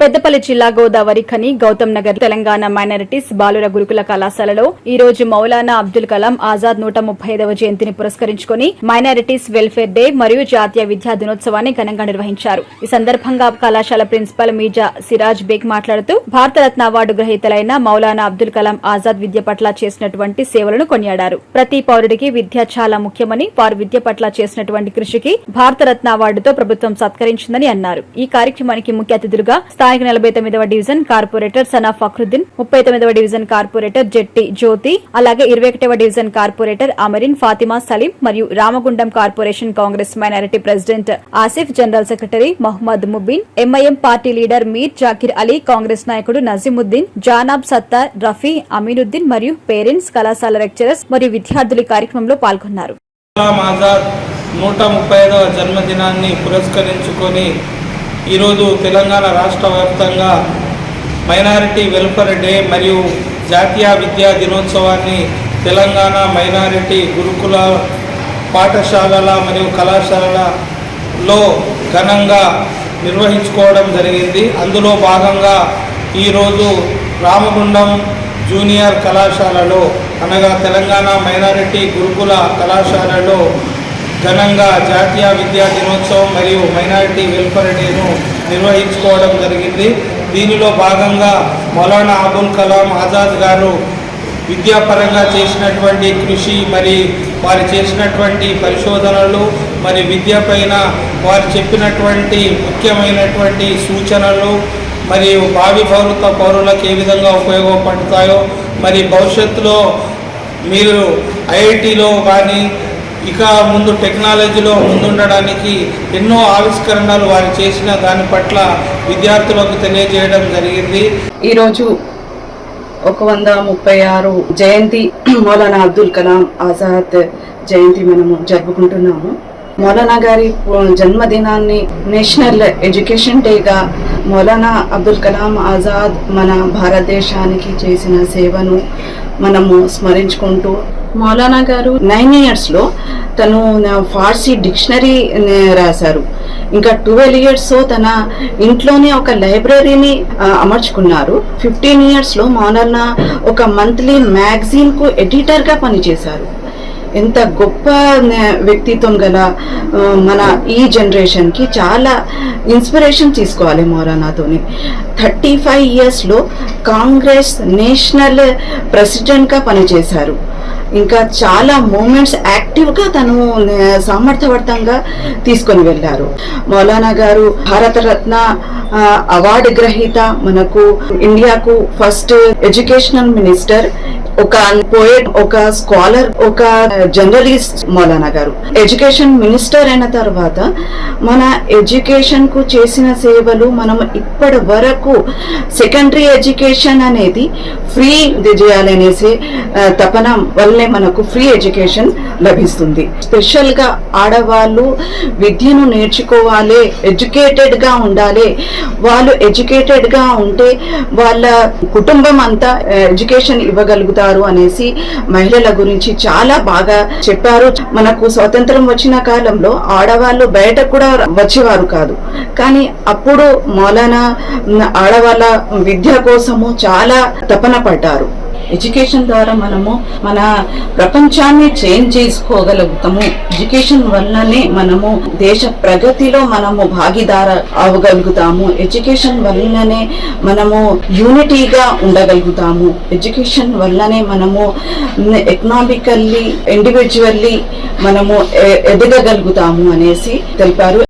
పెద్దపల్లి జిల్లా గోదావరి ఖని గౌతమ్ నగర్ తెలంగాణ మైనారిటీస్ బాలుర గురుకుల కళాశాలలో ఈ రోజు మౌలానా అబ్దుల్ కలాం ఆజాద్ 135వ జయంతిని పురస్కరించుకుని మైనారిటీస్ వెల్ఫేర్ డే మరియు జాతీయ విద్యా దినోత్సవాన్ని ఘనంగా నిర్వహించారు. ఈ సందర్భంగా కళాశాల ప్రిన్సిపల్ మీజా సిరాజ్ బేగ్ మాట్లాడుతూ భారతరత్న అవార్డు గ్రహీతలైన మౌలానా అబ్దుల్ కలాం ఆజాద్ విద్య పట్ల చేసినటువంటి సేవలను కొనియాడారు. ప్రతి పౌరుడికి విద్య చాలా ముఖ్యమని, వారు విద్య పట్ల చేసినటువంటి కృషికి భారతరత్న అవార్డుతో ప్రభుత్వం సత్కరించిందని అన్నారు. ఈ కార్యక్రమానికి ముఖ్య అతిథులుగా స్థానిక 49వ డివిజన్ కార్పొరేటర్ సనా ఫక్రుద్దీన్, 39వ డివిజన్ కార్పొరేటర్ జెట్టి జ్యోతి, అలాగే 21వ డివిజన్ కార్పొరేటర్ అమరిన్ ఫాతిమా సలీం మరియు Ramagundam corporation Congress minority president Asif, general secretary Mohammed Mubeen, MIM party leader Mir Zakir Ali, Congress నాయకుడు నజీముద్దీన్, జానాబ్ సత్తార్, రఫీ, అమీనుద్దీన్ మరియు పేరెంట్స్, కళాశాల లెక్చరర్స్ మరియు విద్యార్థులు ఈ కార్యక్రమంలో పాల్గొన్నారు. 135వ జన్మదినాన్ని పురస్కరించుకొని ఈరోజు తెలంగాణ రాష్ట్ర వ్యాప్తంగా మైనారిటీ వెల్ఫేర్ డే మరియు జాతీయ విద్యా దినోత్సవాన్ని తెలంగాణ మైనారిటీ గురుకుల పాఠశాలల మరియు కళాశాలలో ఘనంగా నిర్వహించుకోవడం జరిగింది. అందులో భాగంగా ఈరోజు రామగుండం జూనియర్ కళాశాలలో అనగా తెలంగాణ మైనారిటీ గురుకుల కళాశాలలో ఘనంగా జాతీయ విద్యా దినోత్సవం మరియు మైనారిటీ వెల్ఫేర్ డేను నిర్వహించుకోవడం జరిగింది. దీనిలో భాగంగా మౌలానా అబుల్ కలాం ఆజాద్ గారు విద్యాపరంగా చేసినటువంటి కృషి, మరి వారు చేసినటువంటి పరిశోధనలు, మరి విద్యపైన వారు చెప్పినటువంటి ముఖ్యమైనటువంటి సూచనలు మరియు భావి పౌరులకు ఏ విధంగా ఉపయోగపడతాయో, మరి భవిష్యత్తులో మీరు ఐఐటిలో కానీ ఇక ముందు టెక్నాలజీలో ముందుండడానికి ఎన్నో ఆవిష్కరణలు వారు చేసిన దాని పట్ల విద్యార్థులకు తెలియజేయడం జరిగింది. ఈరోజు 136 జయంతి మౌలానా అబ్దుల్ కలాం ఆజాద్ జయంతి మనము జరుపుకుంటున్నాము. మౌలానా గారి జన్మదినాన్ని నేషనల్ ఎడ్యుకేషన్ డేగా మౌలానా అబ్దుల్ కలాం ఆజాద్ మన భారతదేశానికి చేసిన సేవను మనము స్మరించుకుంటూ, మౌలానా గారు 9 yearsలో తను ఫార్సీ డిక్షనరీ రాశారు. ఇంకా 12 years తన ఇంట్లోనే ఒక లైబ్రరీని అమర్చుకున్నారు. 15 yearsలో మౌలానా ఒక మంత్లీ మ్యాగజైన్ కు ఎడిటర్ గా పనిచేశారు. ఎంత గొప్ప వ్యక్తిత్వం గల మన ఈ జనరేషన్కి చాలా ఇన్స్పిరేషన్ తీసుకోవాలి మౌలానాతోని. 35 yearsలో కాంగ్రెస్ నేషనల్ ప్రెసిడెంట్గా పనిచేశారు. ఇంకా చాలా మూమెంట్స్ యాక్టివ్గా తను సామర్థ్యవంతంగా తీసుకొని వెళ్ళారు. మౌలానా గారు భారతరత్న అవార్డు గ్రహీత, మనకు ఇండియాకు ఫస్ట్ ఎడ్యుకేషనల్ మినిస్టర్, ఒక పోయెట్, ఒక స్కాలర్, ఒక జర్నలిస్ట్ మౌలానా గారు. ఎడ్యుకేషన్ మినిస్టర్ అయిన తర్వాత మన ఎడ్యుకేషన్ కు చేసిన సేవలు, మనం ఇప్పటి వరకు సెకండరీ ఎడ్యుకేషన్ అనేది ఫ్రీ చేయాలనేసి తపన వల్లే మనకు ఫ్రీ ఎడ్యుకేషన్ లభిస్తుంది. స్పెషల్ గా ఆడవాళ్ళు విద్యను నేర్చుకోవాలి, ఎడ్యుకేటెడ్ గా ఉండాలి. వాళ్ళు ఎడ్యుకేటెడ్ గా ఉంటే వాళ్ళ కుటుంబం అంతా ఎడ్యుకేషన్ ఇవ్వగలుగుతారు అనేసి మహిళల గురించి చాలా బాగా చెప్పారు. మనకు స్వాతంత్రం వచ్చిన కాలంలో ఆడవాళ్ళు బయట కూడా వచ్చేవారు కాదు, కానీ అప్పుడు మౌలానా ఆడవాళ్ళ విద్య కోసము చాలా తపన పడ్డారు. ఎడ్యుకేషన్ ద్వారా మనము మన ప్రపంచాన్ని చేంజ్ చేసుకోగలుగుతాము. ఎడ్యుకేషన్ వల్లనే మనము దేశ ప్రగతిలో మనము భాగీదార అవ్వగలుగుతాము. ఎడ్యుకేషన్ వల్లనే మనము యూనిటీగా ఉండగలుగుతాము. ఎడ్యుకేషన్ వల్లనే మనము ఎకనామికల్లీ, ఇండివిజువల్లీ మనము ఎదగగలుగుతాము అనేసి తెలిపారు.